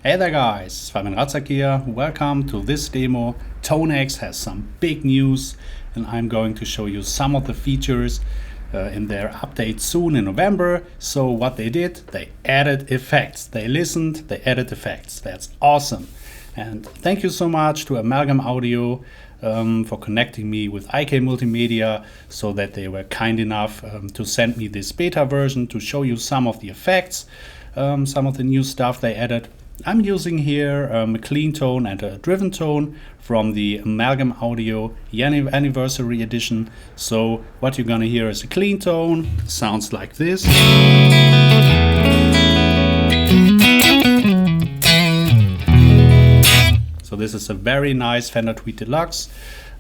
Hey there guys, Fabian Ratsak here. Welcome to this demo. ToneX has some big news and I'm going to show you some of the features in their update soon in November. So what they did, they added effects. They listened, they added effects. That's awesome. And thank you so much to Amalgam Audio for connecting me with IK Multimedia so that they were kind enough to send me this beta version to show you some of the effects, some of the new stuff they added. I'm using here a clean tone and a driven tone from the Amalgam Audio Anniversary Edition. So what you're gonna hear is a clean tone, sounds like this. So this is a very nice Fender Tweed Deluxe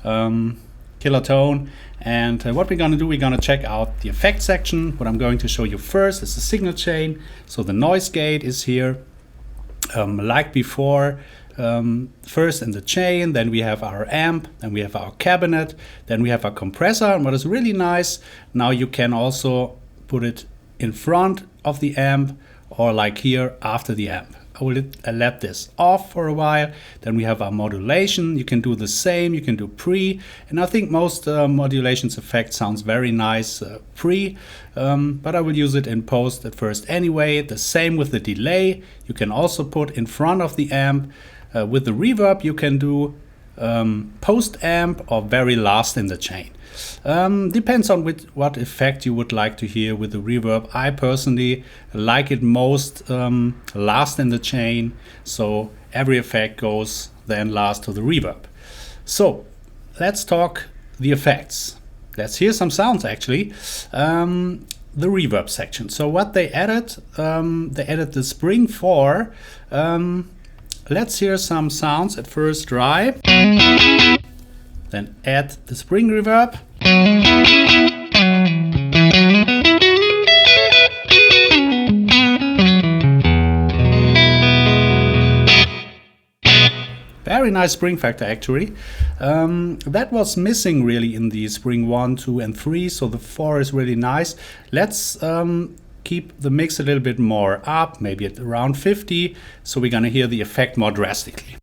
killer tone. And what we're gonna do, we're gonna check out the effect section. What I'm going to show you first is the signal chain. So the noise gate is here. Like before, first in the chain, then we have our amp, then we have our cabinet, then we have our compressor. And what is really nice, now you can also put it in front of the amp or like here after the amp. I will let this off for a while. Then we have our modulation. You can do the same, you can do pre. And I think most modulations effect sounds very nice pre, but I will use it in post at first anyway. The same with the delay. You can also put in front of the amp. With the reverb, you can do post amp or very last in the chain. Depends on what effect you would like to hear with the reverb. I personally like it most last in the chain, so every effect goes then last to the reverb. So let's talk the effects. Let's hear some sounds actually. The reverb section. So what they added the Spring 4. Let's hear some sounds at first dry. Then add the spring reverb. Very nice spring factor actually. That was missing really in the Spring 1, 2 and 3, so the 4 is really nice. Let's keep the mix a little bit more up, maybe at around 50, so we're gonna hear the effect more drastically.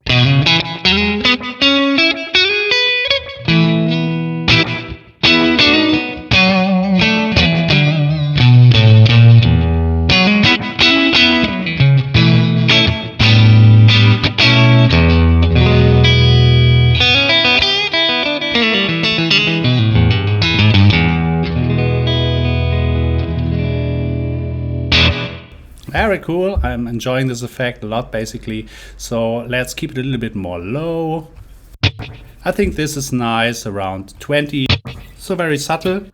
Very cool. I'm enjoying this effect a lot basically. So let's keep it a little bit more low. I think this is nice, around 20. So very subtle.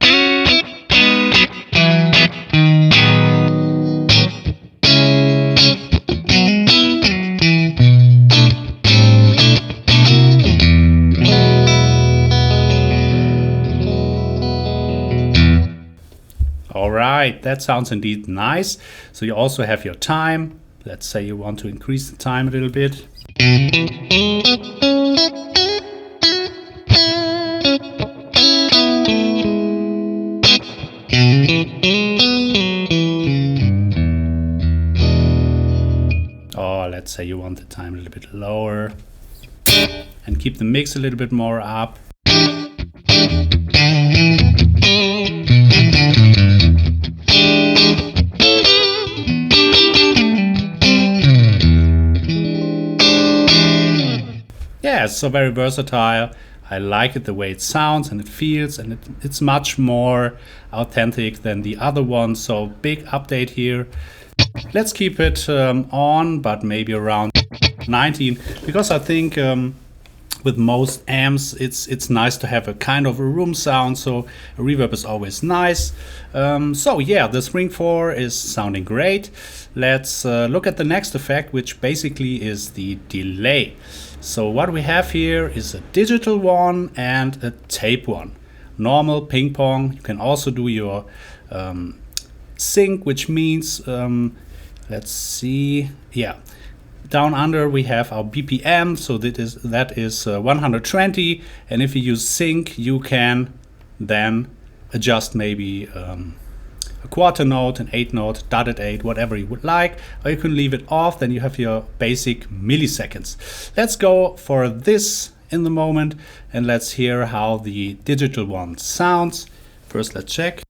Alright, that sounds indeed nice. So you also have your time. Let's say you want to increase the time a little bit. Or let's say you want the time a little bit lower. And keep the mix a little bit more up. Yeah, it's so very versatile. I like it the way it sounds and it feels, and it's much more authentic than the other one. So big update here. Let's keep it on, but maybe around 19, because I think with most amps it's nice to have a kind of a room sound, so a reverb is always nice. So yeah, the Spring 4 is sounding great. Let's look at the next effect, which basically is the delay. So what we have here is a digital one and a tape one. Normal ping pong. You can also do your sync, which means let's see, yeah, down under we have our BPM, so that is 120, and if you use sync you can then adjust maybe a quarter note, an 8 note, dotted 8, whatever you would like, or you can leave it off, then you have your basic milliseconds. Let's go for this in the moment and let's hear how the digital one sounds. First, let's check.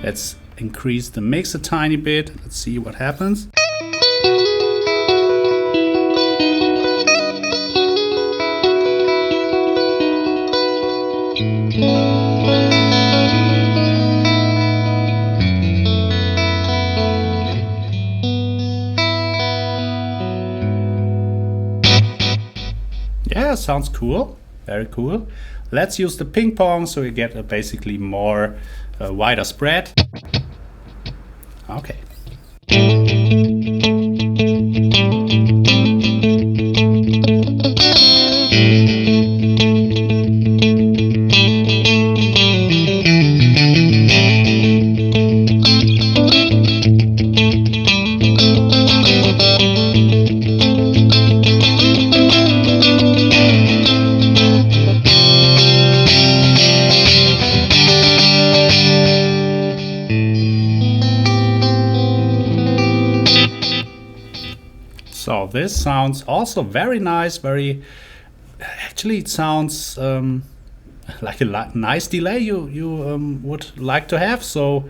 Let's increase the mix a tiny bit. Let's see what happens. Yeah, sounds cool. Very cool. Let's use the ping pong so you get a basically more wider spread. Okay. So this sounds also very nice, actually it sounds like a nice delay you would like to have, so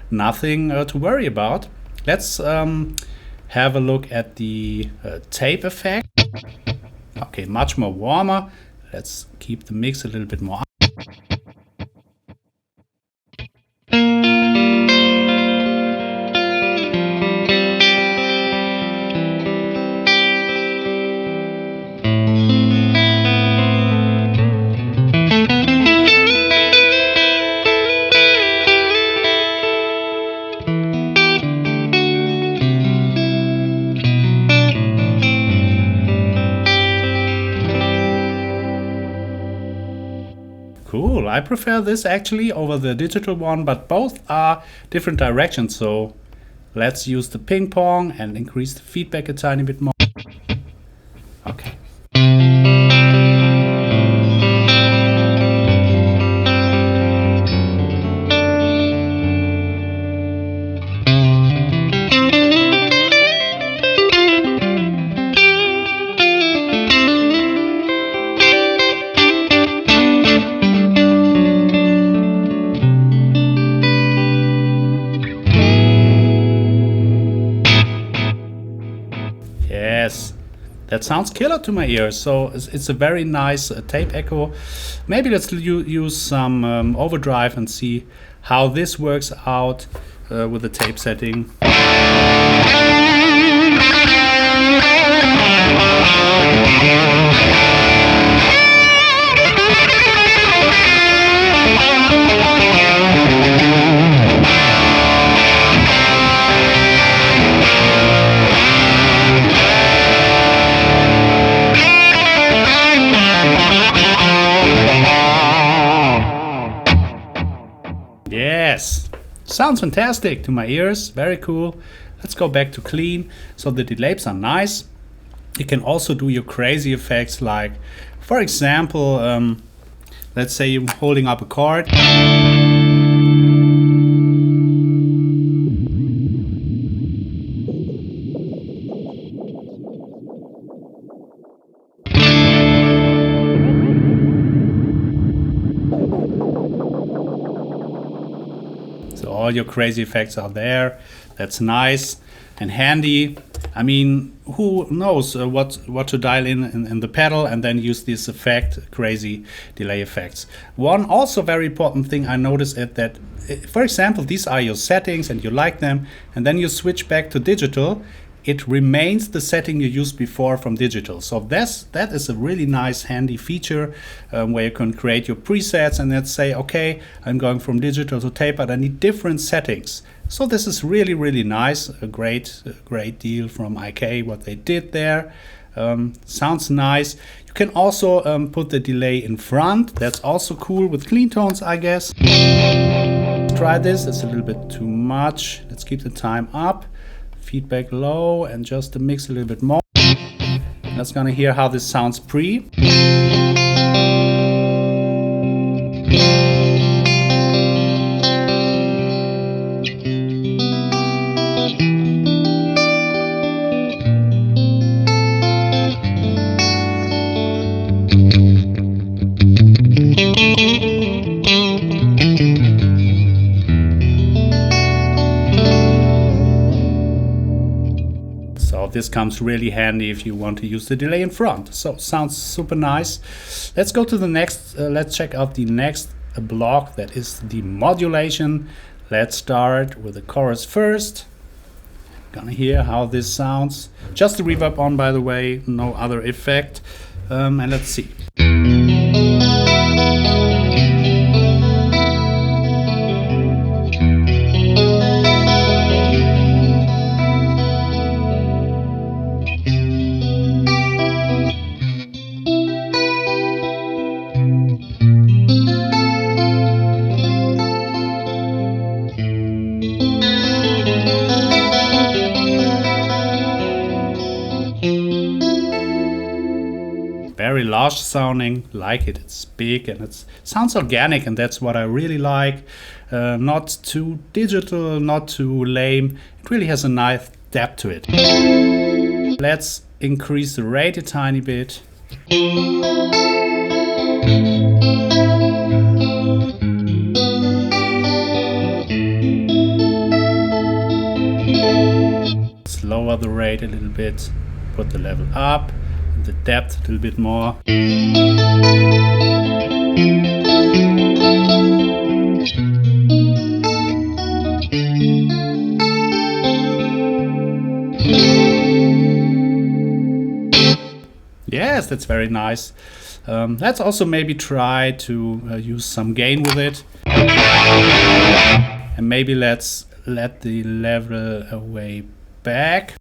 nothing to worry about. Let's have a look at the tape effect. Okay, much more warmer. Let's keep the mix a little bit more up. Cool, I prefer this actually over the digital one, but both are different directions. So let's use the ping pong and increase the feedback a tiny bit more. Okay. Yes, that sounds killer to my ears. So it's a very nice tape echo. Maybe let's use some overdrive and see how this works out with the tape setting. Yes, sounds fantastic to my ears, very cool. Let's go back to clean. So the delays are nice. You can also do your crazy effects, like for example, let's say you're holding up a chord. So all your crazy effects are there. That's nice and handy. I mean, who knows what to dial in the pedal and then use this effect, crazy delay effects. One also very important thing I noticed is that, for example, these are your settings and you like them, and then you switch back to digital. It remains the setting you used before from digital. So that is a really nice handy feature where you can create your presets and let's say, okay, I'm going from digital to tape, but I need different settings. So this is really, really nice. A great deal from IK, what they did there. Sounds nice. You can also put the delay in front. That's also cool with clean tones, I guess. Let's try this. It's a little bit too much. Let's keep the time up. Feedback low and just the mix a little bit more. Let's gonna hear how this sounds pre. So this comes really handy if you want to use the delay in front. So sounds super nice. Let's go to the next, let's check out the next block, that is the modulation. Let's start with the chorus first. Gonna hear how this sounds. Just the reverb on, by the way, no other effect. And let's see. Very large sounding, like it. It's big and it sounds organic, and that's what I really like. Not too digital, not too lame. It really has a nice depth to it. Let's increase the rate a tiny bit. Let's lower the rate a little bit, put the level up. The depth a little bit more. Yes, that's very nice. Let's also maybe try to use some gain with it. And maybe let's let the level way back.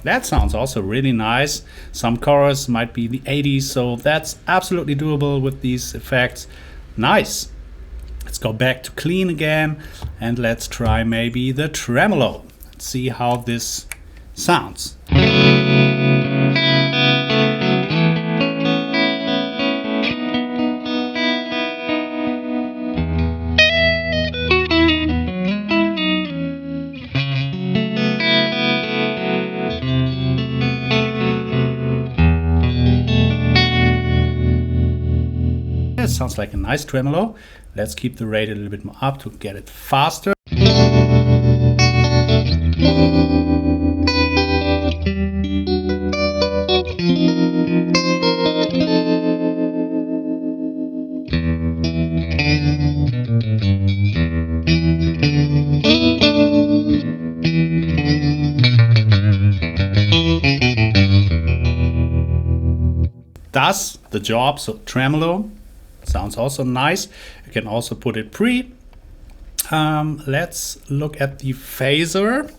That sounds also really nice. Some chorus might be the 80s, so that's absolutely doable with these effects. Nice. Let's go back to clean again and let's try maybe the tremolo. Let's see how this sounds. It sounds like a nice tremolo. Let's keep the rate a little bit more up to get it faster. Does the job, so tremolo. Sounds also nice. You can also put it pre. Let's look at the phaser.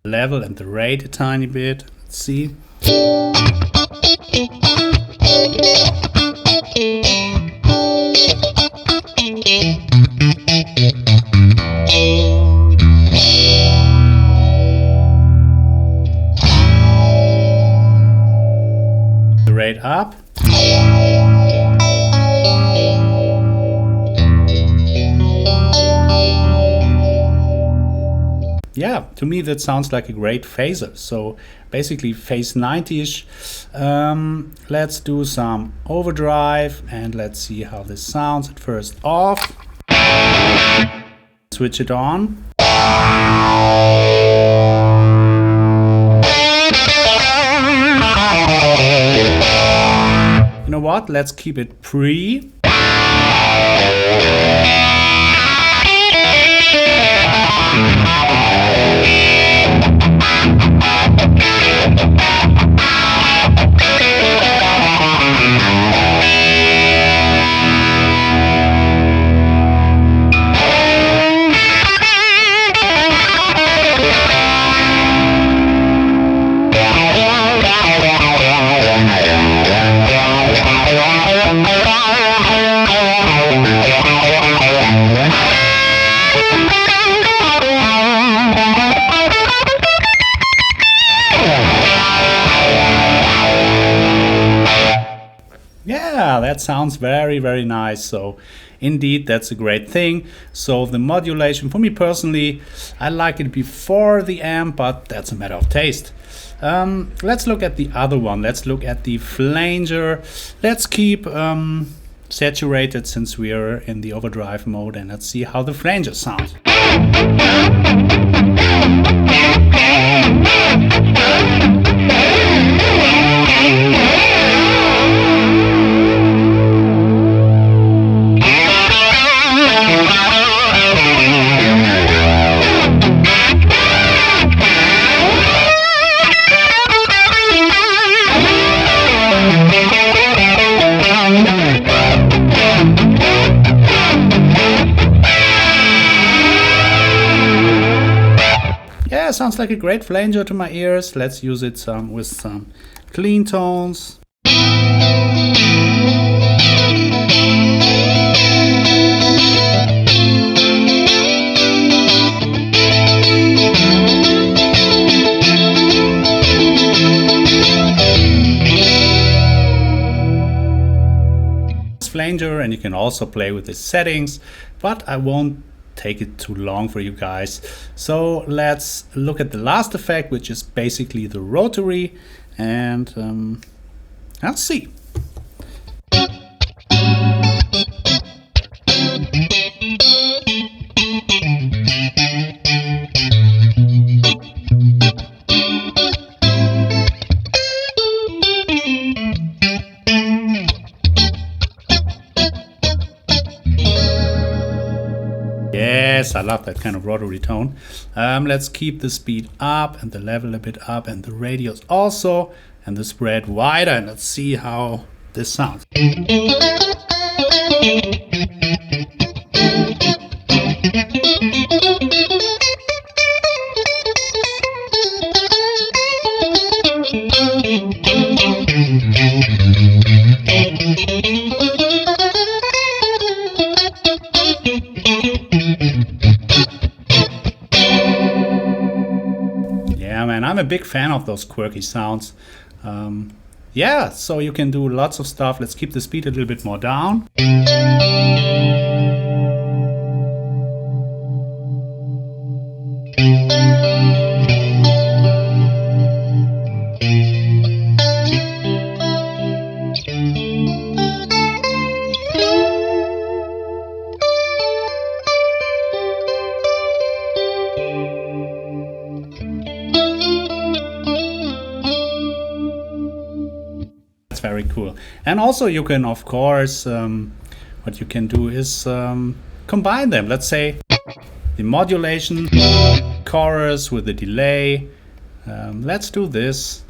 Level and the rate a tiny bit. Let's see. The rate up. Yeah, to me that sounds like a great phaser. So basically phase 90-ish. Let's do some overdrive and let's see how this sounds at first off. switch it on. You know what? Let's keep it pre. Yeah, that sounds very, very nice. So indeed, that's a great thing. So the modulation, for me personally, I like it before the amp, but that's a matter of taste. Let's look at the other one. Let's look at the flanger. Let's keep saturated since we are in the overdrive mode, and let's see how the flanger sounds. Yeah, sounds like a great flanger to my ears. Let's use it with some clean tones. Flanger, and you can also play with the settings, but I won't take it too long for you guys. So let's look at the last effect, which is basically the rotary, and let's see. Yes, I love that kind of rotary tone. Let's keep the speed up and the level a bit up and the radius also, and the spread wider, and let's see how this sounds. Yeah, man, I'm a big fan of those quirky sounds. Yeah, so you can do lots of stuff. Let's keep the speed a little bit more down. Very cool. And also you can, of course, what you can do is combine them. Let's say the modulation chorus with the delay. Let's do this.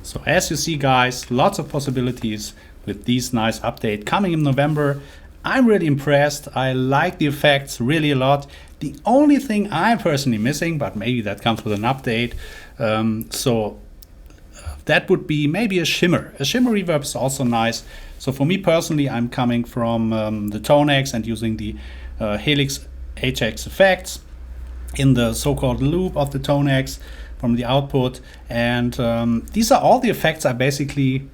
So as you see, guys, lots of possibilities with these nice update coming in November. I'm really impressed. I like the effects really a lot. The only thing I'm personally missing, but maybe that comes with an update, that would be maybe a shimmer. A shimmer reverb is also nice. So for me personally, I'm coming from the ToneX and using the Helix HX effects in the so-called loop of the ToneX from the output. And these are all the effects I basically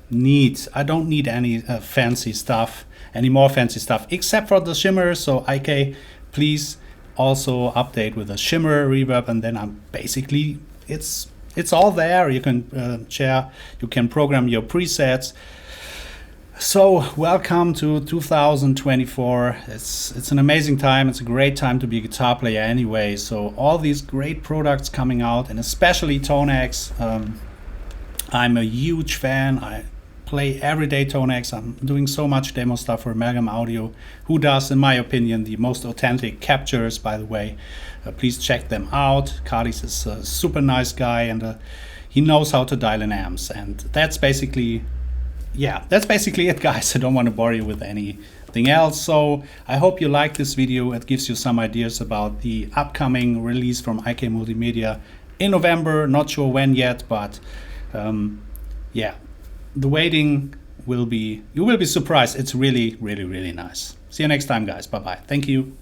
need. I don't need any fancy stuff, any more fancy stuff, except for the shimmer. So IK, please also update with a shimmer reverb, and then I'm basically, it's all there. You can share, you can program your presets. So welcome to 2024. It's an amazing time. It's a great time to be a guitar player anyway. So all these great products coming out, and especially ToneX. I'm a huge fan. I play everyday ToneX. I'm doing so much demo stuff for Amalgam Audio, who does, in my opinion, the most authentic captures, by the way. Please check them out. Kardis is a super nice guy, and he knows how to dial in amps. And that's basically it, guys. I don't want to bore you with anything else. So I hope you like this video. It gives you some ideas about the upcoming release from IK Multimedia in November. Not sure when yet, but the waiting you will be surprised. It's really, really, really nice. See you next time, guys. Bye-bye. Thank you.